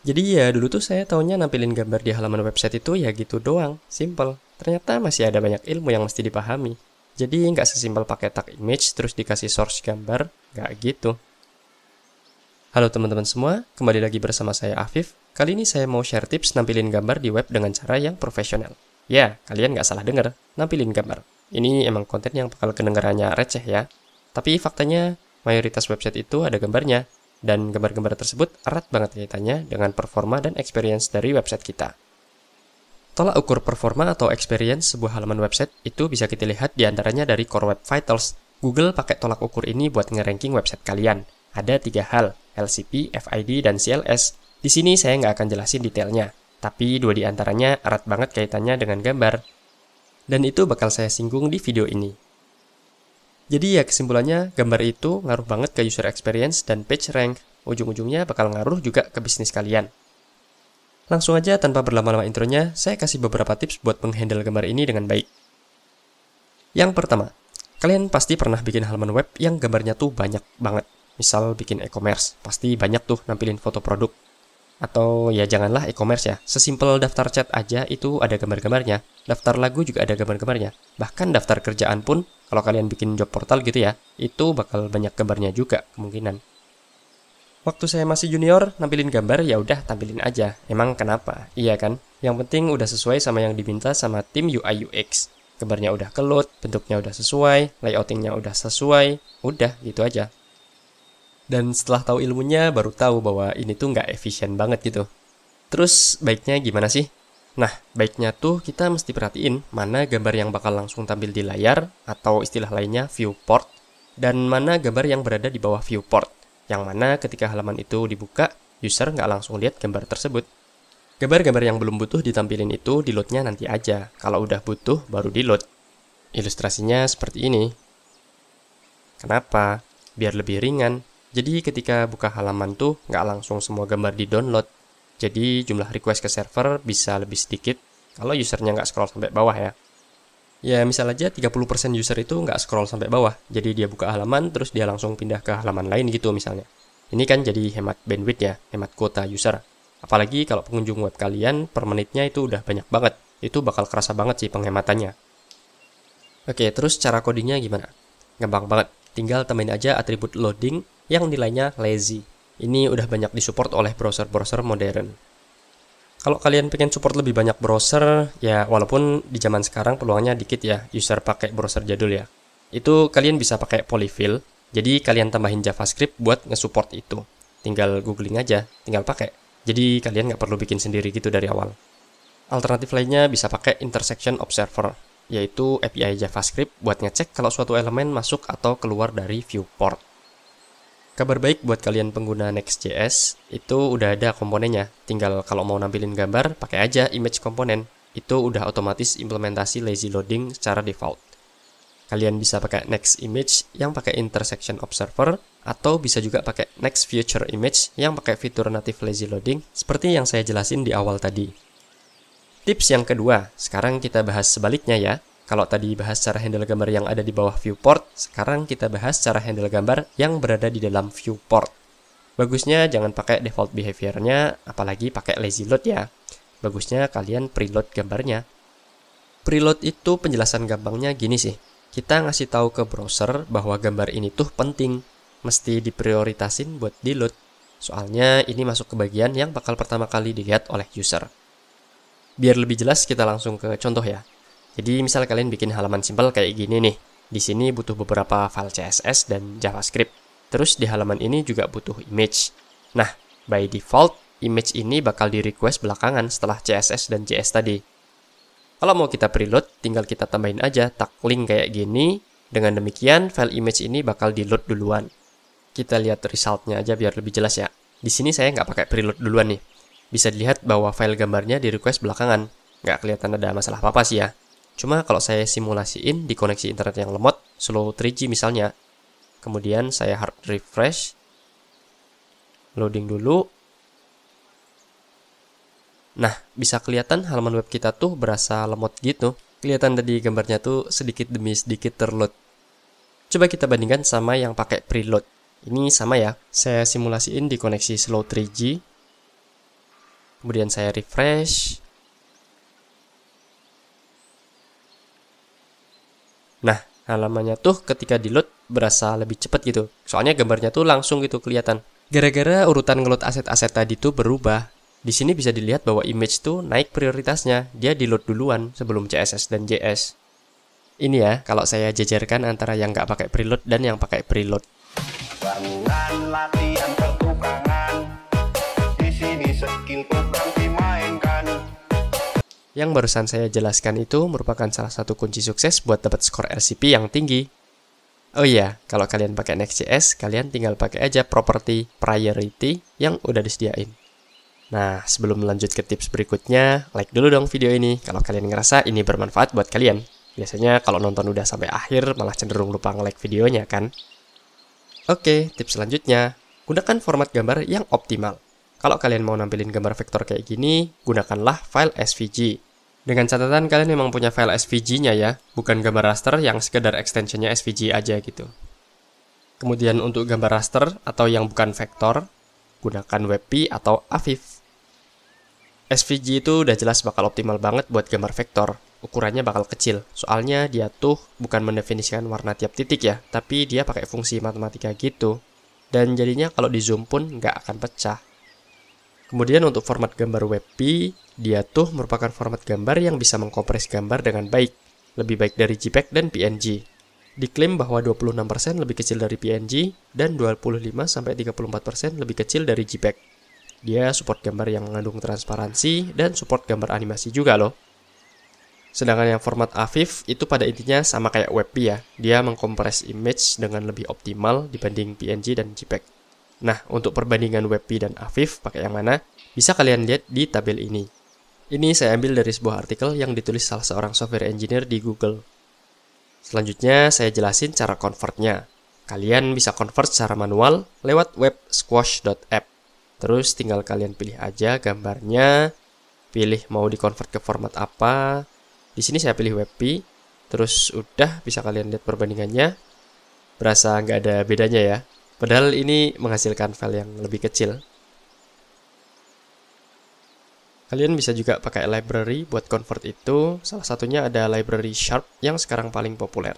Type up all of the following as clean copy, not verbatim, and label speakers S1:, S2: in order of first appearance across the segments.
S1: Jadi ya dulu tuh saya taunya nampilin gambar di halaman website itu ya gitu doang, simple. Ternyata masih ada banyak ilmu yang mesti dipahami. Jadi nggak sesimpel pakai tag image terus dikasih source gambar, nggak gitu. Halo teman-teman semua, kembali lagi bersama saya Afif. Kali ini saya mau share tips nampilin gambar di web dengan cara yang profesional. Ya, kalian nggak salah dengar, nampilin gambar. Ini emang konten yang bakal kedengarannya receh ya. Tapi faktanya, mayoritas website itu ada gambarnya, dan gambar-gambar tersebut erat banget kaitannya dengan performa dan experience dari website kita. Tolak ukur performa atau experience sebuah halaman website itu bisa kita lihat diantaranya dari Core Web Vitals. Google pakai tolak ukur ini buat nge-ranking website kalian. Ada 3 hal, LCP, FID, dan CLS. Di sini saya nggak akan jelasin detailnya, tapi 2 diantaranya erat banget kaitannya dengan gambar. Dan itu bakal saya singgung di video ini. Jadi ya kesimpulannya, gambar itu ngaruh banget ke user experience dan page rank. Ujung-ujungnya bakal ngaruh juga ke bisnis kalian. Langsung aja tanpa berlama-lama intronya, saya kasih beberapa tips buat menghandle gambar ini dengan baik. Yang pertama, kalian pasti pernah bikin halaman web yang gambarnya tuh banyak banget. Misal bikin e-commerce, pasti banyak tuh nampilin foto produk. Atau ya janganlah e-commerce ya, sesimpel daftar chat aja itu ada gambar-gambarnya. Daftar lagu juga ada gambar-gambarnya. Bahkan daftar kerjaan pun, kalau kalian bikin job portal gitu ya, itu bakal banyak gambarnya juga kemungkinan. Waktu saya masih junior, nampilin gambar ya udah tampilin aja. Emang kenapa? Iya kan? Yang penting udah sesuai sama yang diminta sama tim UI UX. Gambarnya udah keload, bentuknya udah sesuai, layoutingnya udah sesuai, udah gitu aja. Dan setelah tahu ilmunya, baru tahu bahwa ini tuh nggak efisien banget gitu. Terus baiknya gimana sih? Nah, baiknya tuh kita mesti perhatiin mana gambar yang bakal langsung tampil di layar, atau istilah lainnya viewport, dan mana gambar yang berada di bawah viewport, yang mana ketika halaman itu dibuka, user nggak langsung lihat gambar tersebut. Gambar-gambar yang belum butuh ditampilin itu di-load-nya nanti aja, kalau udah butuh baru di-load. Ilustrasinya seperti ini. Kenapa? Biar lebih ringan. Jadi ketika buka halaman tuh nggak langsung semua gambar di-download. Jadi jumlah request ke server bisa lebih sedikit kalau usernya nggak scroll sampai bawah ya. Ya misal aja 30% user itu nggak scroll sampai bawah. Jadi dia buka halaman terus dia langsung pindah ke halaman lain gitu misalnya. Ini kan jadi hemat bandwidth ya, hemat kuota user. Apalagi kalau pengunjung web kalian per menitnya itu udah banyak banget. Itu bakal kerasa banget sih penghematannya. Oke, terus cara codingnya gimana? Gampang banget. Tinggal tambahin aja atribut loading yang nilainya lazy. Ini udah banyak disupport oleh browser-browser modern. Kalau kalian pengen support lebih banyak browser, ya walaupun di zaman sekarang peluangnya dikit ya, user pakai browser jadul ya. Itu kalian bisa pakai polyfill, jadi kalian tambahin JavaScript buat nge-support itu. Tinggal googling aja, tinggal pakai. Jadi kalian nggak perlu bikin sendiri gitu dari awal. Alternatif lainnya bisa pakai intersection observer, yaitu API JavaScript buat ngecek kalau suatu elemen masuk atau keluar dari viewport. Kabar baik buat kalian pengguna Next.js, itu udah ada komponennya. Tinggal kalau mau nampilin gambar, pakai aja image komponen. Itu udah otomatis implementasi lazy loading secara default. Kalian bisa pakai Next Image yang pakai intersection observer, atau bisa juga pakai Next Future Image yang pakai fitur native lazy loading, seperti yang saya jelasin di awal tadi. Tips yang kedua, sekarang kita bahas sebaliknya ya. Kalau tadi bahas cara handle gambar yang ada di bawah viewport, sekarang kita bahas cara handle gambar yang berada di dalam viewport. Bagusnya jangan pakai default behavior-nya, apalagi pakai lazy load ya. Bagusnya kalian preload gambarnya. Preload itu penjelasan gampangnya gini sih. Kita ngasih tahu ke browser bahwa gambar ini tuh penting, mesti diprioritasin buat di-load. Soalnya ini masuk ke bagian yang bakal pertama kali dilihat oleh user. Biar lebih jelas kita langsung ke contoh ya. Jadi misal kalian bikin halaman simpel kayak gini nih. Di sini butuh beberapa file CSS dan JavaScript. Terus di halaman ini juga butuh image. Nah, by default, image ini bakal di-request belakangan setelah CSS dan JS tadi. Kalau mau kita preload, tinggal kita tambahin aja tag link kayak gini. Dengan demikian, file image ini bakal di-load duluan. Kita lihat resultnya aja biar lebih jelas ya. Di sini saya nggak pakai preload duluan nih. Bisa dilihat bahwa file gambarnya di-request belakangan. Nggak kelihatan ada masalah apa-apa sih ya. Cuma kalau saya simulasiin di koneksi internet yang lemot, slow 3G misalnya, kemudian saya hard refresh, loading dulu. Nah, bisa kelihatan halaman web kita tuh berasa lemot gitu. Kelihatan tadi gambarnya tuh sedikit demi sedikit terload. Coba kita bandingkan sama yang pakai preload. Ini sama ya, saya simulasiin di koneksi slow 3G. Kemudian saya refresh. Nah, halamannya tuh ketika di load berasa lebih cepat gitu. Soalnya gambarnya tuh langsung gitu kelihatan. Gara-gara urutan ngeload aset-aset tadi tuh berubah. Di sini bisa dilihat bahwa image tuh naik prioritasnya. Dia di load duluan sebelum CSS dan JS. Ini ya, kalau saya jajarkan antara yang nggak pakai preload dan yang pakai preload.
S2: Bangunan latihan pertukangan. Di sini skill tukang dimainkan.
S1: Yang barusan saya jelaskan itu merupakan salah satu kunci sukses buat dapat skor RCP yang tinggi. Oh iya, kalau kalian pakai Next.js, kalian tinggal pakai aja property priority yang udah disediain. Nah, sebelum lanjut ke tips berikutnya, like dulu dong video ini kalau kalian ngerasa ini bermanfaat buat kalian. Biasanya kalau nonton udah sampai akhir malah cenderung lupa nge-like videonya kan? Oke, tips selanjutnya, gunakan format gambar yang optimal. Kalau kalian mau nampilin gambar vektor kayak gini, gunakanlah file SVG. Dengan catatan kalian memang punya file SVG-nya ya, bukan gambar raster yang sekedar extensionnya SVG aja gitu. Kemudian untuk gambar raster atau yang bukan vektor, gunakan WebP atau AVIF. SVG itu udah jelas bakal optimal banget buat gambar vektor. Ukurannya bakal kecil, soalnya dia tuh bukan mendefinisikan warna tiap titik ya, tapi dia pakai fungsi matematika gitu. Dan jadinya kalau di zoom pun nggak akan pecah. Kemudian untuk format gambar WebP, dia tuh merupakan format gambar yang bisa mengkompres gambar dengan baik, lebih baik dari JPEG dan PNG. Diklaim bahwa 26% lebih kecil dari PNG dan 25-34% lebih kecil dari JPEG. Dia support gambar yang mengandung transparansi dan support gambar animasi juga loh. Sedangkan yang format AVIF itu pada intinya sama kayak WebP ya. Dia mengkompres image dengan lebih optimal dibanding PNG dan JPEG. Nah, untuk perbandingan WebP dan AVIF pakai yang mana, bisa kalian lihat di tabel ini. Ini saya ambil dari sebuah artikel yang ditulis salah seorang software engineer di Google. Selanjutnya, saya jelasin cara convertnya. Kalian bisa convert secara manual lewat websquash.app. Terus tinggal kalian pilih aja gambarnya, pilih mau di-convert ke format apa. Di sini saya pilih WebP, terus udah bisa kalian lihat perbandingannya. Berasa nggak ada bedanya ya, padahal ini menghasilkan file yang lebih kecil. Kalian bisa juga pakai library buat convert itu, salah satunya ada library Sharp yang sekarang paling populer.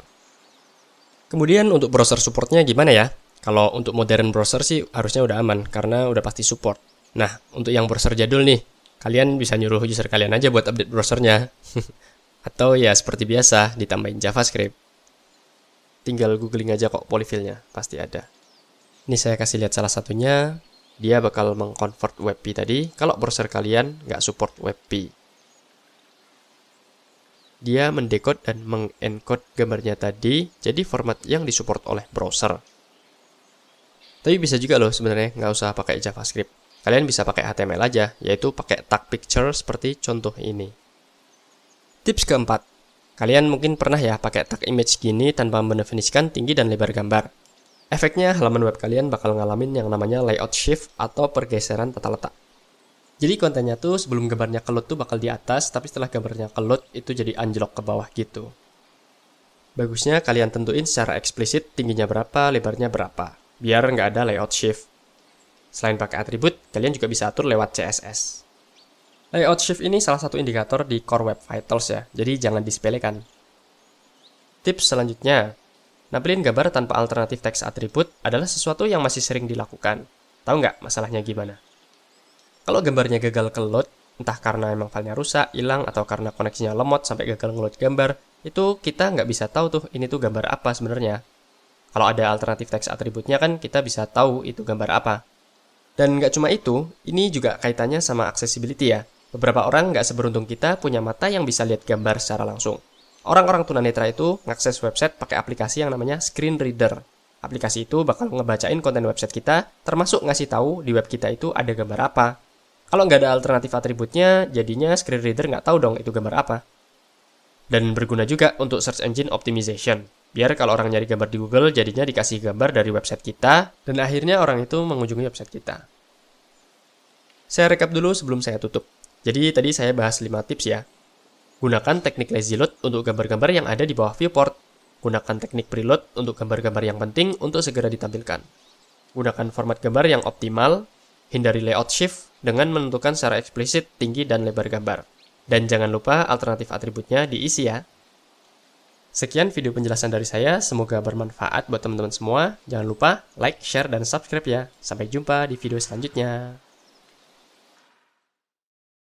S1: Kemudian untuk browser supportnya gimana ya? Kalau untuk modern browser sih harusnya udah aman, karena udah pasti support. Nah, untuk yang browser jadul nih, kalian bisa nyuruh user kalian aja buat update browsernya. Atau ya seperti biasa, ditambahin JavaScript. Tinggal googling aja kok polyfill-nya, pasti ada. Ini saya kasih lihat salah satunya, dia bakal mengconvert WebP tadi, kalau browser kalian nggak support WebP. Dia mendekode dan mengencode gambarnya tadi, jadi format yang disupport oleh browser. Tapi bisa juga loh sebenarnya nggak usah pakai JavaScript. Kalian bisa pakai HTML aja, yaitu pakai tag picture seperti contoh ini. Tips keempat, kalian mungkin pernah ya pakai tag image gini tanpa mendefinisikan tinggi dan lebar gambar. Efeknya halaman web kalian bakal ngalamin yang namanya layout shift atau pergeseran tata letak. Jadi kontennya tuh sebelum gambarnya keload tuh bakal di atas, tapi setelah gambarnya keload itu jadi anjlok ke bawah gitu. Bagusnya kalian tentuin secara eksplisit tingginya berapa, lebarnya berapa, biar nggak ada layout shift. Selain pakai atribut, kalian juga bisa atur lewat CSS. Layout shift ini salah satu indikator di Core Web Vitals ya, jadi jangan disepelekan. Tips selanjutnya, nampilin gambar tanpa alternatif teks atribut adalah sesuatu yang masih sering dilakukan. Tahu nggak masalahnya gimana? Kalau gambarnya gagal ke-load, entah karena emang filenya rusak, hilang, atau karena koneksinya lemot sampai gagal nge-load gambar, itu kita nggak bisa tahu tuh ini tuh gambar apa sebenarnya. Kalau ada alternatif teks atributnya kan kita bisa tahu itu gambar apa. Dan nggak cuma itu, ini juga kaitannya sama accessibility ya. Beberapa orang nggak seberuntung kita punya mata yang bisa lihat gambar secara langsung. Orang-orang tunanetra itu ngakses website pakai aplikasi yang namanya screen reader. Aplikasi itu bakal ngebacain konten website kita, termasuk ngasih tahu di web kita itu ada gambar apa. Kalau nggak ada alternatif atributnya, jadinya screen reader nggak tahu dong itu gambar apa. Dan berguna juga untuk search engine optimization. Biar kalau orang nyari gambar di Google, jadinya dikasih gambar dari website kita, dan akhirnya orang itu mengunjungi website kita. Saya rekap dulu sebelum saya tutup. Jadi tadi saya bahas 5 tips ya. Gunakan teknik lazy load untuk gambar-gambar yang ada di bawah viewport. Gunakan teknik preload untuk gambar-gambar yang penting untuk segera ditampilkan. Gunakan format gambar yang optimal. Hindari layout shift dengan menentukan secara eksplisit tinggi dan lebar gambar. Dan jangan lupa alternatif atributnya diisi ya. Sekian video penjelasan dari saya, semoga bermanfaat buat teman-teman semua. Jangan lupa like, share, dan subscribe ya. Sampai jumpa di video selanjutnya.